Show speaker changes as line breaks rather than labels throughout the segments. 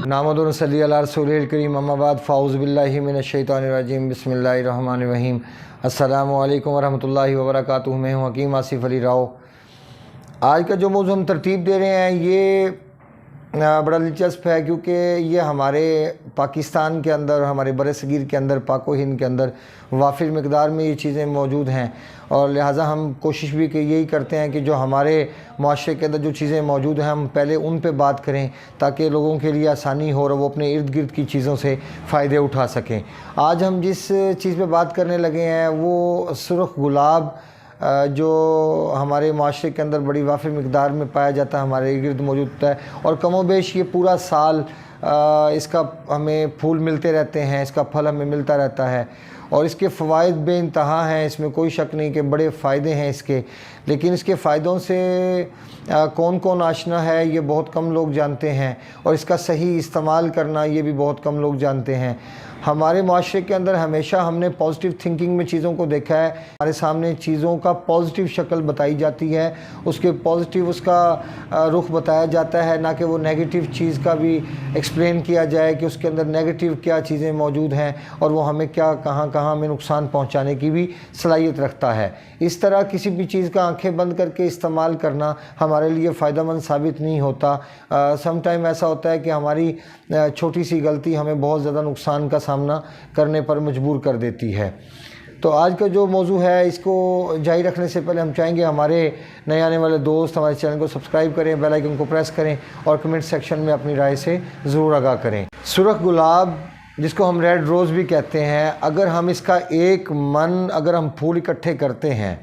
نحمد و نصلی علی رسول الکریم، اما بعد فاعوذ باللہ من الشیطان الرجیم، بسم اللہ الرحمن الرحیم۔ السلام علیکم ورحمۃ اللہ وبرکاتہ۔ میں ہوں حکیم آصف علی راؤ۔ آج کا جو موضوع ہم ترتیب دے رہے ہیں یہ بڑا دلچسپ ہے، کیونکہ یہ ہمارے پاکستان کے اندر، ہمارے بر صغیر کے اندر، پاک و ہند کے اندر وافر مقدار میں یہ چیزیں موجود ہیں، اور لہٰذا ہم کوشش بھی کہ یہی کرتے ہیں کہ جو ہمارے معاشرے کے اندر جو چیزیں موجود ہیں ہم پہلے ان پہ بات کریں تاکہ لوگوں کے لیے آسانی ہو اور وہ اپنے ارد گرد کی چیزوں سے فائدے اٹھا سکیں۔ آج ہم جس چیز پہ بات کرنے لگے ہیں وہ سرخ گلاب، جو ہمارے معاشرے کے اندر بڑی وافر مقدار میں پایا جاتا ہے، ہمارے ارد گرد موجود ہوتا ہے، اور کم و بیش یہ پورا سال اس کا ہمیں پھول ملتے رہتے ہیں، اس کا پھل ہمیں ملتا رہتا ہے، اور اس کے فوائد بے انتہا ہیں، اس میں کوئی شک نہیں کہ بڑے فائدے ہیں اس کے، لیکن اس کے فائدوں سے کون کون آشنا ہے یہ بہت کم لوگ جانتے ہیں، اور اس کا صحیح استعمال کرنا یہ بھی بہت کم لوگ جانتے ہیں۔ ہمارے معاشرے کے اندر ہمیشہ ہم نے پازیٹیو تھنکنگ میں چیزوں کو دیکھا ہے، ہمارے سامنے چیزوں کا پازیٹیو شکل بتائی جاتی ہے، اس کے پازیٹیو اس کا رخ بتایا جاتا ہے، نہ کہ وہ نیگیٹیو چیز کا بھی ایکسپلین کیا جائے کہ اس کے اندر نیگیٹیو کیا چیزیں موجود ہیں اور وہ ہمیں کیا کہاں ہمیں نقصان پہنچانے کی بھی صلاحیت رکھتا ہے۔ اس طرح کسی بھی چیز کا آنکھیں بند کر کے استعمال کرنا ہمارے لیے فائدہ مند ثابت نہیں ہوتا۔ سم ٹائم ایسا ہوتا ہے کہ ہماری چھوٹی سی غلطی ہمیں بہت زیادہ نقصان کا سامنا کرنے پر مجبور کر دیتی ہے۔ تو آج کا جو موضوع ہے اس کو جاری رکھنے سے پہلے ہم چاہیں گے ہمارے نئے آنے والے دوست ہمارے چینل کو سبسکرائب کریں، بیل آئیکن کو پریس کریں، اور کمنٹ سیکشن میں اپنی رائے سے ضرور آگاہ کریں۔ سرخ گلاب، جس کو ہم ریڈ روز بھی کہتے ہیں، اگر ہم اس کا 1 من اگر ہم پھول اکٹھے کرتے ہیں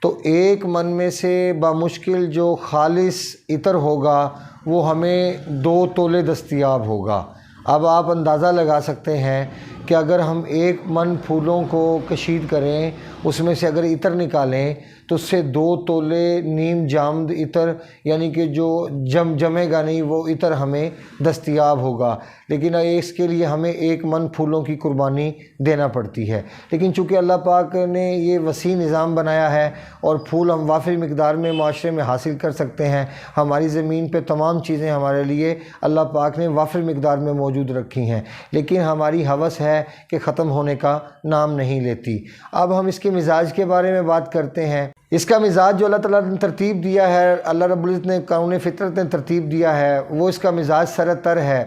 تو 1 من میں سے بمشکل جو خالص عطر ہوگا وہ ہمیں 2 تولے دستیاب ہوگا۔ اب آپ اندازہ لگا سکتے ہیں کہ اگر ہم 1 من پھولوں کو کشید کریں، اس میں سے اگر عطر نکالیں تو اس سے 2 تولے نیم جامد عطر، یعنی کہ جو جمے گا نہیں وہ عطر ہمیں دستیاب ہوگا، لیکن اس کے لیے ہمیں 1 من پھولوں کی قربانی دینا پڑتی ہے۔ لیکن چونکہ اللہ پاک نے یہ وسیع نظام بنایا ہے اور پھول ہم وافر مقدار میں معاشرے میں حاصل کر سکتے ہیں، ہماری زمین پہ تمام چیزیں ہمارے لیے اللہ پاک نے وافر مقدار میں موجود رکھی ہیں، لیکن ہماری ہوس ہے کہ ختم ہونے کا نام نہیں لیتی۔ اب ہم اس کے مزاج کے بارے میں بات کرتے ہیں۔ اس کا مزاج جو اللہ تعالیٰ نے ترتیب دیا ہے، اللہ رب العزت نے قانون فطرت نے ترتیب دیا ہے، وہ اس کا مزاج سر تر ہے۔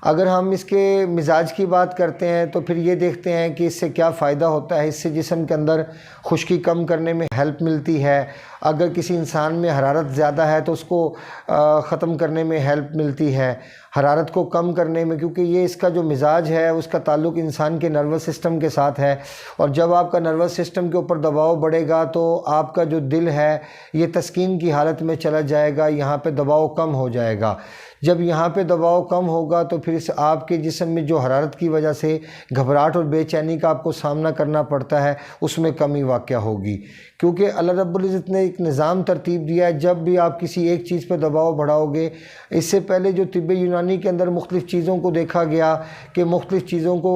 اگر ہم اس کے مزاج کی بات کرتے ہیں تو پھر یہ دیکھتے ہیں کہ اس سے کیا فائدہ ہوتا ہے۔ اس سے جسم کے اندر خشکی کم کرنے میں ہیلپ ملتی ہے، اگر کسی انسان میں حرارت زیادہ ہے تو اس کو ختم کرنے میں ہیلپ ملتی ہے، حرارت کو کم کرنے میں، کیونکہ یہ اس کا جو مزاج ہے اس کا تعلق انسان کے نروس سسٹم کے ساتھ ہے، اور جب آپ کا نروس سسٹم کے اوپر دباؤ بڑھے گا تو آپ کا جو دل ہے یہ تسکین کی حالت میں چلا جائے گا، یہاں پہ دباؤ کم ہو جائے گا۔ جب یہاں پہ دباؤ کم ہوگا تو پھر اس آپ کے جسم میں جو حرارت کی وجہ سے گھبراہٹ اور بے چینی کا آپ کو سامنا کرنا پڑتا ہے اس میں کمی واقع ہوگی، کیونکہ اللہ رب العزت نے ایک نظام ترتیب دیا ہے۔ جب بھی آپ کسی ایک چیز پہ دباؤ بڑھاؤ گے، اس سے پہلے جو طب یونانی کے اندر مختلف چیزوں کو دیکھا گیا کہ مختلف چیزوں کو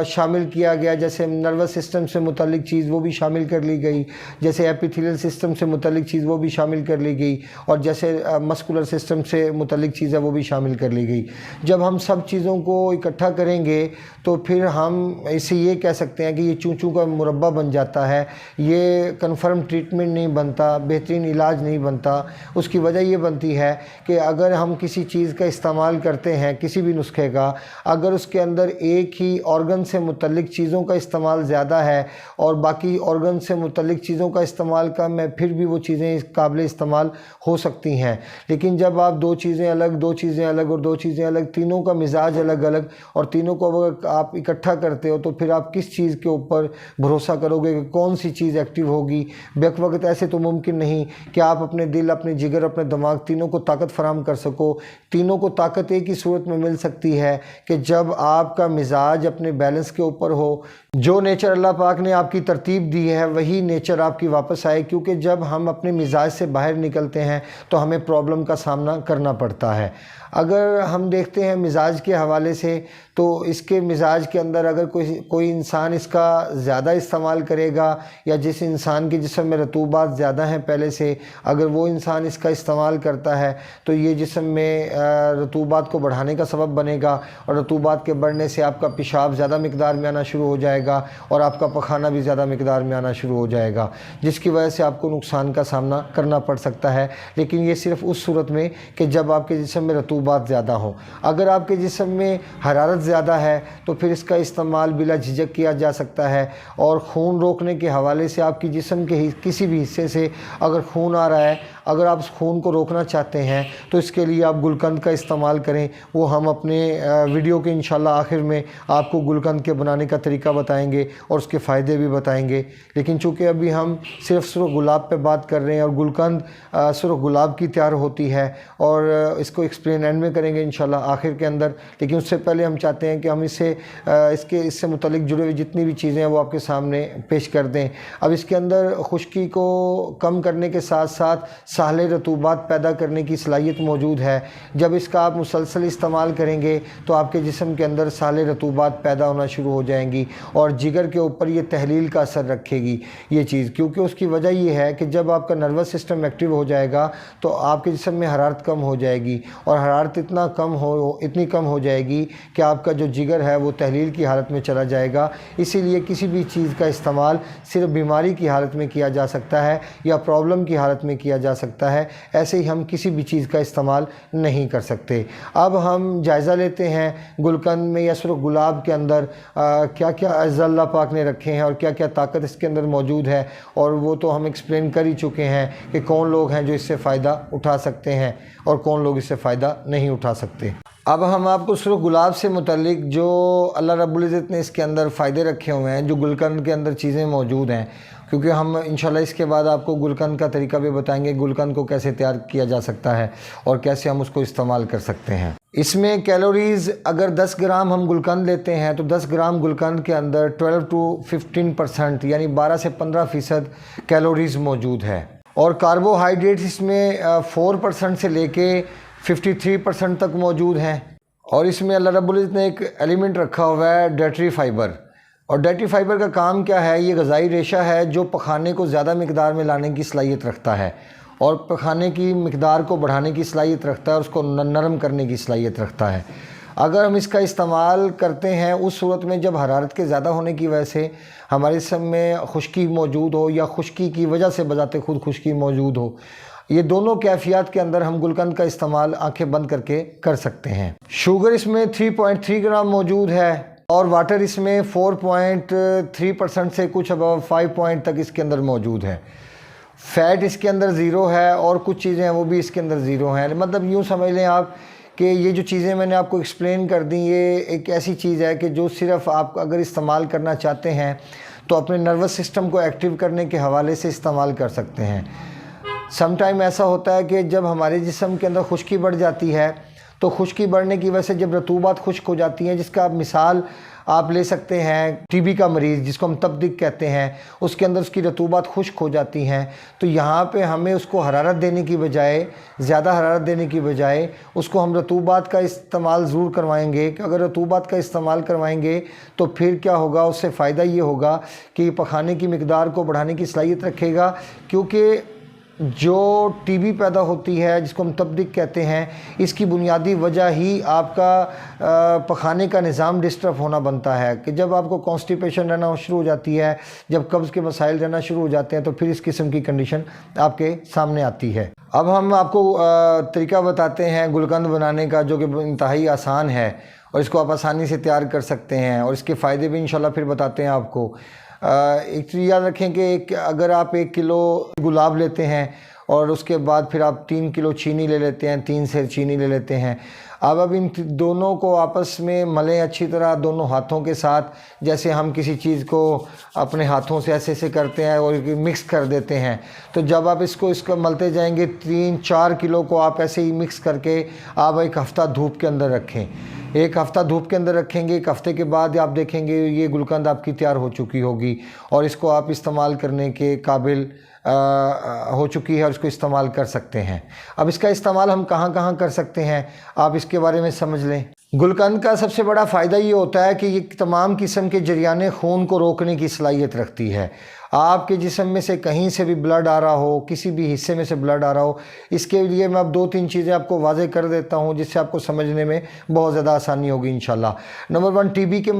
شامل کیا گیا، جیسے نروس سسٹم سے متعلق چیز وہ بھی شامل کر لی گئی، جیسے ایپیتھیلیل سسٹم سے متعلق چیز وہ بھی شامل کر لی گئی، اور جیسے مسکولر سسٹم سے متعلق چیز ہے وہ بھی شامل کر لی گئی۔ جب ہم سب چیزوں کو اکٹھا کریں گے تو پھر ہم اسے یہ کہہ سکتے ہیں کہ یہ چوں کا مربع بن جاتا ہے، یہ کنفرم ٹریٹمنٹ نہیں بنتا، بہترین علاج نہیں بنتا۔ اس کی وجہ یہ بنتی ہے کہ اگر ہم کسی چیز کا استعمال کرتے ہیں، کسی بھی نسخے کا، اگر اس کے اندر ایک ہی آرگن سے متعلق چیزوں کا استعمال زیادہ ہے اور باقی آرگن سے متعلق چیزوں کا استعمال کم ہے، پھر بھی وہ چیزیں قابل استعمال ہو سکتی ہیں۔ لیکن جب آپ 2 چیزیں الگ، 2 چیزیں الگ اور 2 چیزیں الگ، تینوں کا مزاج الگ الگ، اور تینوں کو اگر آپ اکٹھا کرتے ہو تو پھر آپ کس چیز کے اوپر بھروسہ کرو گے کہ کون سی چیز ایکٹیو ہوگی؟ بیک وقت ایسے تو ممکن نہیں کہ آپ اپنے دل، اپنے جگر، اپنے دماغ تینوں کو طاقت فراہم کر سکو۔ تینوں کو طاقت طاقت ایک ہی صورت میں مل سکتی ہے کہ جب آپ کا مزاج اپنے بیلنس کے اوپر ہو، جو نیچر اللہ پاک نے آپ کی ترتیب دی ہے وہی نیچر آپ کی واپس آئے، کیونکہ جب ہم اپنے مزاج سے باہر نکلتے ہیں تو ہمیں پرابلم کا سامنا کرنا پڑتا ہے۔ اگر ہم دیکھتے ہیں مزاج کے حوالے سے تو اس کے مزاج کے اندر اگر کوئی انسان اس کا زیادہ استعمال کرے گا، یا جس انسان کے جسم میں رطوبات زیادہ ہیں پہلے سے، اگر وہ انسان اس کا استعمال کرتا ہے تو یہ جسم میں رطوبات کو بڑھانے کا سبب بنے گا، اور رطوبات کے بڑھنے سے آپ کا پیشاب زیادہ مقدار میں آنا شروع ہو جائے گا اور آپ کا پخانہ بھی زیادہ مقدار میں آنا شروع ہو جائے گا، جس کی وجہ سے آپ کو نقصان کا سامنا کرنا پڑ سکتا ہے۔ لیکن یہ صرف اس صورت میں کہ جب آپ کے جسم میں رطوبات زیادہ ہوں۔ اگر آپ کے جسم میں حرارت زیادہ ہے تو پھر اس کا استعمال بلا جھجک کیا جا سکتا ہے، اور خون روکنے کے حوالے سے آپ کی جسم کے کسی بھی حصے سے اگر خون آ رہا ہے، اگر آپ اس خون کو روکنا چاہتے ہیں تو اس کے لیے آپ گلقند کا استعمال کریں۔ وہ ہم اپنے ویڈیو کے انشاءاللہ آخر میں آپ کو گلقند کے بنانے کا طریقہ بتائیں گے اور اس کے فائدے بھی بتائیں گے۔ لیکن چونکہ ابھی ہم صرف سرخ گلاب پہ بات کر رہے ہیں، اور گلقند سرخ گلاب کی تیار ہوتی ہے، اور اس کو ایکسپلین اینڈ میں کریں گے انشاءاللہ آخر کے اندر۔ لیکن اس سے پہلے ہم چاہتے ہیں کہ ہم اس سے متعلق جڑے ہوئے جتنی بھی چیزیں ہیں وہ آپ کے سامنے پیش کر دیں۔ اب اس کے اندر خشکی کو کم کرنے کے ساتھ ساتھ سالے رطوبات پیدا کرنے کی صلاحیت موجود ہے۔ جب اس کا آپ مسلسل استعمال کریں گے تو آپ کے جسم کے اندر سالے رطوبات پیدا ہونا شروع ہو جائیں گی، اور جگر کے اوپر یہ تحلیل کا اثر رکھے گی یہ چیز، کیونکہ اس کی وجہ یہ ہے کہ جب آپ کا نروس سسٹم ایکٹیو ہو جائے گا تو آپ کے جسم میں حرارت کم ہو جائے گی، اور حرارت اتنی کم ہو جائے گی کہ آپ کا جو جگر ہے وہ تحلیل کی حالت میں چلا جائے گا۔ اسی لیے کسی بھی چیز کا استعمال صرف بیماری کی حالت میں کیا جا سکتا ہے یا پرابلم کی حالت میں کیا جا سکتا ہے، ایسے ہی ہم کسی بھی چیز کا استعمال نہیں کر سکتے۔ اب ہم جائزہ لیتے ہیں گلقند میں یا سرخ گلاب کے اندر کیا کیا اجزاء اللہ پاک نے رکھے ہیں اور کیا کیا طاقت اس کے اندر موجود ہے، اور وہ تو ہم ایکسپلین کر ہی چکے ہیں کہ کون لوگ ہیں جو اس سے فائدہ اٹھا سکتے ہیں اور کون لوگ اس سے فائدہ نہیں اٹھا سکتے۔ اب ہم آپ کو سرخ گلاب سے متعلق جو اللہ رب العزت نے اس کے اندر فائدے رکھے ہوئے ہیں، جو گلقند کے اندر چیزیں موجود ہیں، کیونکہ ہم انشاءاللہ اس کے بعد آپ کو گلقند کا طریقہ بھی بتائیں گے، گلقند کو کیسے تیار کیا جا سکتا ہے اور کیسے ہم اس کو استعمال کر سکتے ہیں۔ اس میں کیلوریز اگر 10 گرام ہم گلقند لیتے ہیں تو 10 گرام گلقند کے اندر 12 to 15% یعنی 12 سے 15% کیلوریز موجود ہے، اور کاربوہائیڈریٹس اس میں 4% سے لے کے 53% تک موجود ہیں، اور اس میں اللہ رب العزت نے ایک ایلیمنٹ رکھا ہوا ہے ڈیٹری فائبر، اور ڈیٹری فائبر کا کام کیا ہے؟ یہ غذائی ریشہ ہے جو پخانے کو زیادہ مقدار میں لانے کی صلاحیت رکھتا ہے، اور پخانے کی مقدار کو بڑھانے کی صلاحیت رکھتا ہے، اور اس کو نرم کرنے کی صلاحیت رکھتا ہے۔ اگر ہم اس کا استعمال کرتے ہیں اس صورت میں جب حرارت کے زیادہ ہونے کی وجہ سے ہمارے جسم میں خشکی موجود ہو، یا خشکی کی وجہ سے بذات خود خشکی موجود ہو، یہ دونوں کیفیات کے اندر ہم گلقند کا استعمال آنکھیں بند کر کے کر سکتے ہیں۔ شوگر اس میں 3.3 گرام موجود ہے، اور واٹر اس میں 4.3% سے کچھ ابو 5 تک اس کے اندر موجود ہے۔ فیٹ اس کے اندر 0 ہے، اور کچھ چیزیں ہیں وہ بھی اس کے اندر 0 ہیں۔ مطلب یوں سمجھ لیں آپ کہ یہ جو چیزیں میں نے آپ کو ایکسپلین کر دیں، یہ ایک ایسی چیز ہے کہ جو صرف آپ اگر استعمال کرنا چاہتے ہیں تو اپنے نروس سسٹم کو ایکٹیو کرنے کے حوالے سے استعمال کر سکتے ہیں۔ سم ٹائم ایسا ہوتا ہے کہ جب ہمارے جسم کے اندر خشکی بڑھ جاتی ہے تو خشکی بڑھنے کی وجہ سے جب رطوبات خشک ہو جاتی ہیں، جس کا مثال آپ لے سکتے ہیں ٹی بی کا مریض جس کو ہم تپدق کہتے ہیں، اس کے اندر اس کی رطوبات خشک ہو جاتی ہیں، تو یہاں پہ ہمیں اس کو حرارت دینے کی بجائے، زیادہ حرارت دینے کی بجائے اس کو ہم رطوبات کا استعمال ضرور کروائیں گے، کہ اگر رطوبات کا استعمال کروائیں گے تو پھر کیا ہوگا؟ اس سے فائدہ یہ ہوگا کہ یہ پخانے کی مقدار کو بڑھانے کی صلاحیت رکھے گا، کیونکہ جو ٹی بی پیدا ہوتی ہے جس کو ہم تپدق کہتے ہیں، اس کی بنیادی وجہ ہی آپ کا پخانے کا نظام ڈسٹرب ہونا بنتا ہے، کہ جب آپ کو کانسٹیپیشن رہنا شروع ہو جاتی ہے، جب قبض کے مسائل رہنا شروع ہو جاتے ہیں، تو پھر اس قسم کی کنڈیشن آپ کے سامنے آتی ہے۔ اب ہم آپ کو طریقہ بتاتے ہیں گلقند بنانے کا، جو کہ انتہائی آسان ہے، اور اس کو آپ آسانی سے تیار کر سکتے ہیں، اور اس کے فائدے بھی انشاءاللہ پھر بتاتے ہیں آپ کو۔ ایک چیز یاد رکھیں کہ اگر آپ 1 کلو گلاب لیتے ہیں، اور اس کے بعد پھر آپ 3 کلو چینی لے لیتے ہیں، 3 سیر چینی لے لیتے ہیں۔ اب ان دونوں کو آپس میں ملیں اچھی طرح دونوں ہاتھوں کے ساتھ، جیسے ہم کسی چیز کو اپنے ہاتھوں سے ایسے ایسے کرتے ہیں اور مکس کر دیتے ہیں۔ تو جب آپ اس کو ملتے جائیں گے، 3-4 کلو کو آپ ایسے ہی مکس کر کے آپ ایک ہفتہ دھوپ کے اندر رکھیں۔ ایک ہفتہ دھوپ کے اندر رکھیں گے، ایک ہفتے کے بعد آپ دیکھیں گے یہ گلقند آپ کی تیار ہو چکی ہوگی اور اس کو آپ استعمال کرنے کے قابل ہو چکی ہے اور اس کو استعمال کر سکتے ہیں۔ اب اس کا استعمال ہم کہاں کہاں کر سکتے ہیں، آپ اس کے بارے میں سمجھ لیں۔ گلقند کا سب سے بڑا فائدہ یہ ہوتا ہے کہ یہ تمام قسم کے جریان خون کو روکنے کی صلاحیت رکھتی ہے۔ آپ کے جسم میں سے کہیں سے بھی بلڈ آ رہا ہو، کسی بھی حصے میں سے بلڈ آ رہا ہو، اس کے لیے میں اب 2-3 چیزیں آپ کو واضح کر دیتا ہوں جس سے آپ کو سمجھنے میں بہت زیادہ آسانی ہوگی انشاءاللہ۔ نمبر 1، ٹی بی کے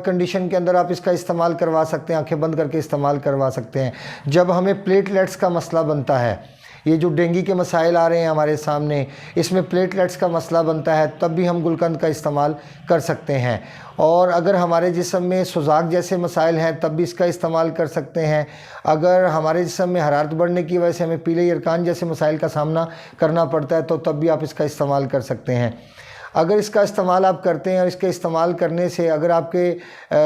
کنڈیشن کے اندر آپ اس کا استعمال کروا سکتے ہیں، آنکھیں بند کر کے استعمال کروا سکتے ہیں۔ جب ہمیں پلیٹلیٹس کا مسئلہ بنتا ہے، یہ جو ڈینگی کے مسائل آ رہے ہیں ہمارے سامنے، اس میں پلیٹلیٹس کا مسئلہ بنتا ہے، تب بھی ہم گلقند کا استعمال کر سکتے ہیں۔ اور اگر ہمارے جسم میں سوزاک جیسے مسائل ہیں تب بھی اس کا استعمال کر سکتے ہیں۔ اگر ہمارے جسم میں حرارت بڑھنے کی وجہ سے ہمیں پیلے یرقان جیسے مسائل کا سامنا کرنا پڑتا ہے تو تب بھی آپ اس کا استعمال کر سکتے ہیں۔ اگر اس کا استعمال آپ کرتے ہیں اور اس کے استعمال کرنے سے اگر آپ کے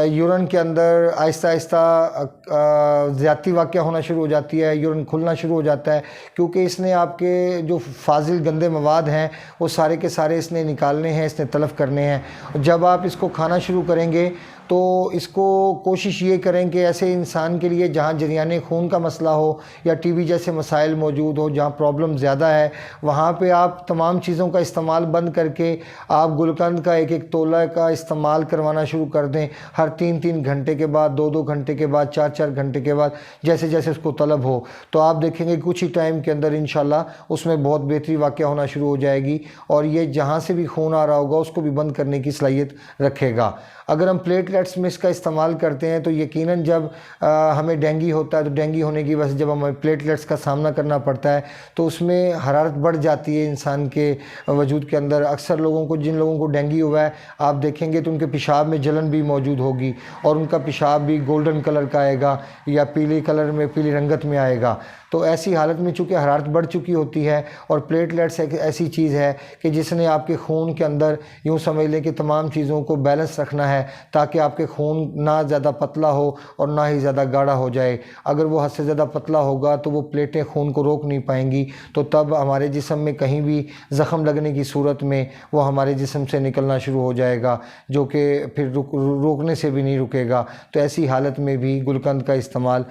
یورین کے اندر آہستہ آہستہ زیادتی واقع ہونا شروع ہو جاتی ہے، یورین کھلنا شروع ہو جاتا ہے، کیونکہ اس نے آپ کے جو فاضل گندے مواد ہیں وہ سارے کے سارے اس نے نکالنے ہیں، اس نے تلف کرنے ہیں۔ جب آپ اس کو کھانا شروع کریں گے تو اس کو کوشش یہ کریں کہ ایسے انسان کے لیے جہاں جریان خون کا مسئلہ ہو یا ٹی بی جیسے مسائل موجود ہو، جہاں پرابلم زیادہ ہے، وہاں پہ آپ تمام چیزوں کا استعمال بند کر کے آپ گلقند کا 1-1 تولہ کا استعمال کروانا شروع کر دیں۔ ہر 3-3 گھنٹے کے بعد، 2-2 گھنٹے کے بعد، 4-4 گھنٹے کے بعد، جیسے جیسے اس کو طلب ہو، تو آپ دیکھیں گے کچھ ہی ٹائم کے اندر انشاءاللہ اس میں بہت بہتری واقع ہونا شروع ہو جائے گی اور یہ جہاں سے بھی خون آ رہا ہوگا اس کو بھی بند کرنے کی صلاحیت رکھے گا۔ اگر ہم پلیٹلیٹس میں اس کا استعمال کرتے ہیں تو یقیناً جب ہمیں ڈینگی ہوتا ہے تو ڈینگی ہونے کی وجہ سے جب ہمیں پلیٹلیٹس کا سامنا کرنا پڑتا ہے تو اس میں حرارت بڑھ جاتی ہے انسان کے وجود کے اندر۔ اکثر لوگوں کو، جن لوگوں کو ڈینگی ہوا ہے، آپ دیکھیں گے تو ان کے پیشاب میں جلن بھی موجود ہوگی اور ان کا پیشاب بھی گولڈن کلر کا آئے گا یا پیلی کلر میں، پیلی رنگت میں آئے گا۔ تو ایسی حالت میں چونکہ حرارت بڑھ چکی ہوتی ہے اور پلیٹلیٹس ایک ایسی چیز ہے کہ جس نے آپ کے خون کے اندر یوں سمجھ لیں کہ تمام چیزوں کو بیلنس رکھنا ہے تاکہ آپ کے خون نہ زیادہ پتلا ہو اور نہ ہی زیادہ گاڑھا ہو جائے۔ اگر وہ حد سے زیادہ پتلا ہوگا تو وہ پلیٹیں خون کو روک نہیں پائیں گی، تو تب ہمارے جسم میں کہیں بھی زخم لگنے کی صورت میں وہ ہمارے جسم سے نکلنا شروع ہو جائے گا، جو کہ پھر روکنے سے بھی نہیں رکے گا۔ تو ایسی حالت میں بھی گلقند کا استعمال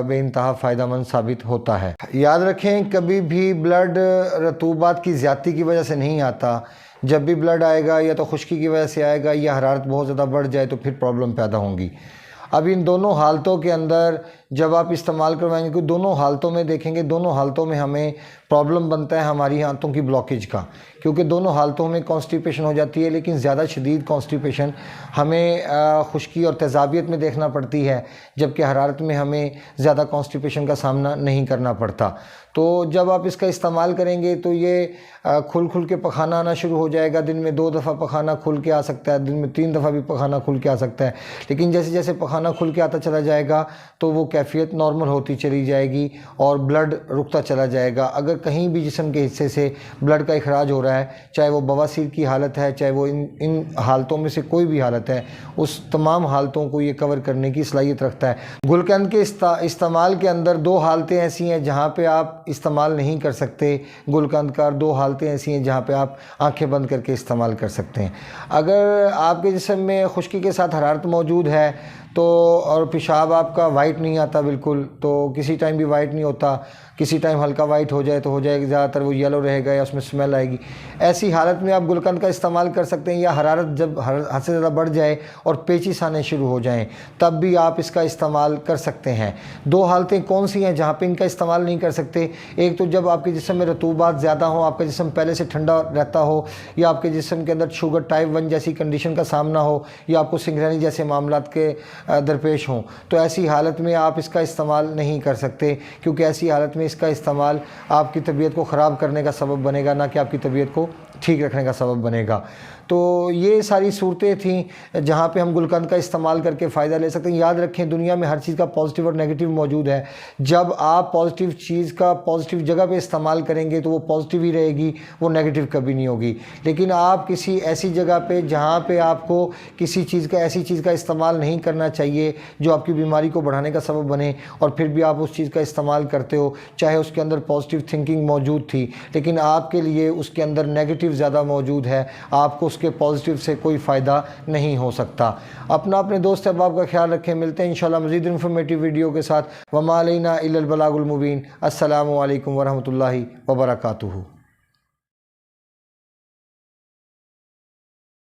بے انتہا فائدہ مند ثابت ہوتا ہے۔ یاد رکھیں کبھی بھی بلڈ رطوبات کی زیادتی کی وجہ سے نہیں آتا۔ جب بھی بلڈ آئے گا یا تو خشکی کی وجہ سے آئے گا یا حرارت بہت زیادہ بڑھ جائے تو پھر پرابلم پیدا ہوں گی۔ اب ان دونوں حالتوں کے اندر جب آپ استعمال کروائیں گے، دونوں حالتوں میں دیکھیں گے، دونوں حالتوں میں ہمیں پرابلم بنتا ہے ہماری آنتوں کی بلاکیج کا، کیونکہ دونوں حالتوں میں کانسٹیپیشن ہو جاتی ہے، لیکن زیادہ شدید کانسٹیپیشن ہمیں خشکی اور تیزابیت میں دیکھنا پڑتی ہے، جبکہ حرارت میں ہمیں زیادہ کانسٹیپیشن کا سامنا نہیں کرنا پڑتا۔ تو جب آپ اس کا استعمال کریں گے تو یہ کھل کے پخانہ آنا شروع ہو جائے گا۔ دن میں 2 دفعہ پخانہ کھل کے آ سکتا ہے، دن میں 3 دفعہ بھی پخانہ کھل کے آ سکتا ہے، لیکن جیسے جیسے پخانہ کھل کے آتا چلا جائے گا تو وہ کیفیت نارمل ہوتی چلی جائے گی اور بلڈ رکتا چلا جائے گا۔ اگر کہیں بھی جسم کے حصے سے بلڈ کا اخراج ہو رہا ہے، چاہے وہ بواسیر کی حالت ہے، چاہے وہ ان حالتوں میں سے کوئی بھی حالت ہے، اس تمام حالتوں کو یہ کور کرنے کی صلاحیت رکھتا ہے۔ گلقند کے استعمال کے اندر 2 حالتیں ایسی ہیں جہاں پہ آپ استعمال نہیں کر سکتے گلقند کا، 2 حالتیں ایسی ہیں جہاں پہ آپ آنکھیں بند کر کے استعمال کر سکتے ہیں۔ اگر آپ کے جسم میں خشکی کے ساتھ حرارت موجود ہے تو اور پیشاب آپ کا وائٹ نہیں آتا بالکل، تو کسی ٹائم بھی وائٹ نہیں ہوتا، کسی ٹائم ہلکا وائٹ ہو جائے تو ہو جائے گا، زیادہ تر وہ یلو رہے گا یا اس میں سمیل آئے گی، ایسی حالت میں آپ گلقند کا استعمال کر سکتے ہیں۔ یا حرارت جب حد سے زیادہ بڑھ جائے اور پیچس آنے شروع ہو جائیں تب بھی آپ اس کا استعمال کر سکتے ہیں۔ 2 حالتیں کون سی ہیں جہاں پہ ان کا استعمال نہیں کر سکتے؟ ایک تو جب آپ کے جسم میں رطوبات زیادہ ہوں، آپ کا جسم پہلے سے ٹھنڈا رہتا ہو، یا آپ کے جسم کے اندر شوگر ٹائپ 1 جیسی کنڈیشن کا سامنا ہو، یا آپ کو سنگرانی جیسے معاملات کے درپیش ہوں، تو ایسی حالت میں آپ اس کا استعمال نہیں کر سکتے، کیونکہ ایسی حالت میں اس کا استعمال آپ کی طبیعت کو خراب کرنے کا سبب بنے گا، نہ کہ آپ کی طبیعت کو ٹھیک رکھنے کا سبب بنے گا۔ تو یہ ساری صورتیں تھیں جہاں پہ ہم گلقند کا استعمال کر کے فائدہ لے سکتے ہیں۔ یاد رکھیں دنیا میں ہر چیز کا پازیٹیو اور نیگیٹیو موجود ہے۔ جب آپ پازیٹیو چیز کا پازیٹیو جگہ پہ استعمال کریں گے تو وہ پازیٹیو ہی رہے گی، وہ نیگیٹیو کبھی نہیں ہوگی۔ لیکن آپ کسی ایسی جگہ پہ جہاں پہ آپ کو کسی چیز کا ایسی چیز کا استعمال نہیں کرنا چاہیے جو آپ کی بیماری کو بڑھانے کا سبب بنے، اور پھر بھی آپ اس چیز کا استعمال کرتے ہو، چاہے اس کے اندر پازیٹیو تھنکنگ موجود تھی لیکن آپ کے لیے اس کے اندر نیگیٹیو زیادہ موجود ہے، آپ کو اس کے پازیٹیو سے کوئی فائدہ نہیں ہو سکتا۔ اپنے دوست احباب کا خیال رکھیں، ملتے ہیں انشاءاللہ مزید انفارمیٹیو ویڈیو کے ساتھ۔ وما علینا الا البلاغ المبین۔ السلام علیکم ورحمۃ اللہ وبرکاتہ۔